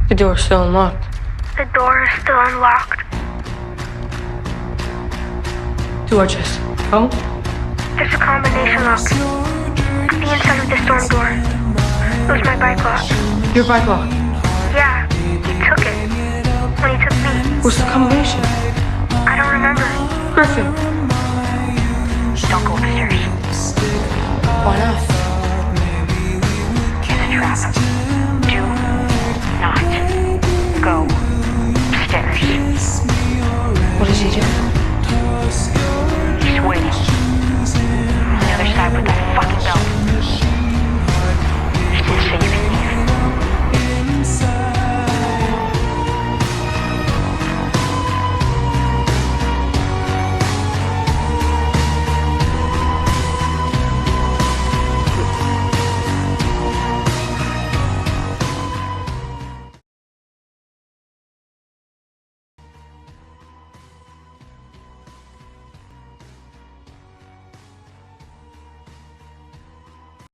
The door's still unlocked. The door is still unlocked. To our chest. Oh? There's a combination lock. The inside of the storm door. It was my bike lock. Your bike lock. Yeah, he took it. When he took me. What's the combination? I don't remember. Griffin. Don't go upstairs. Why not? It's a trap.